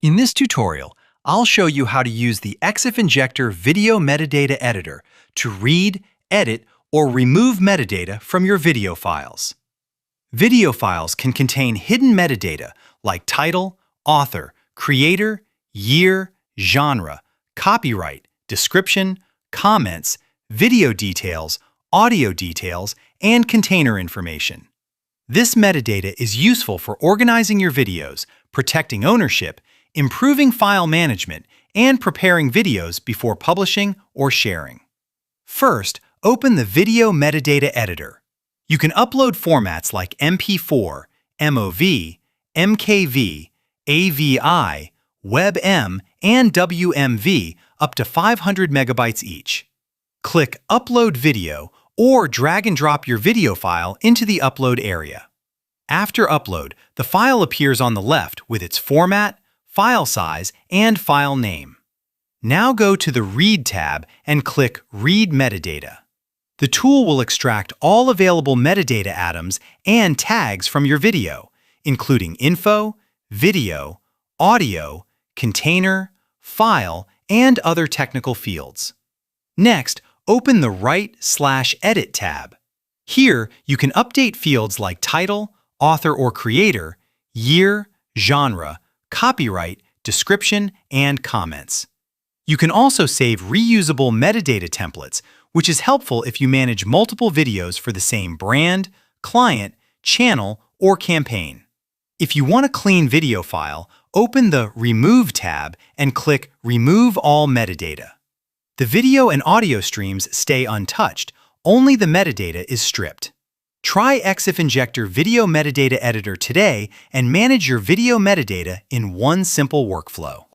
In this tutorial, I'll show you how to use the ExifInjector Video Metadata Editor to read, edit, or remove metadata from your video files. Video files can contain hidden metadata like title, author, creator, year, genre, copyright, description, comments, video details, audio details, and container information. This metadata is useful for organizing your videos, protecting ownership, improving file management, and preparing videos before publishing or sharing. First, open the Video Metadata Editor. You can upload formats like MP4, MOV, MKV, AVI, WebM, and WMV up to 500 megabytes each. Click Upload Video or drag and drop your video file into the upload area. After upload, the file appears on the left with its format, file size, and file name. Now go to the Read tab and click Read Metadata. The tool will extract all available metadata atoms and tags from your video, including info, video, audio, container, file, and other technical fields. Next, open the Write/Edit tab. Here, you can update fields like title, author or creator, year, genre, copyright, description, and comments. You can also save reusable metadata templates, which is helpful if you manage multiple videos for the same brand, client, channel, or campaign. If you want a clean video file, open the Remove tab and click Remove All Metadata. The video and audio streams stay untouched, only the metadata is stripped. Try ExifInjector Video Metadata Editor today and manage your video metadata in one simple workflow.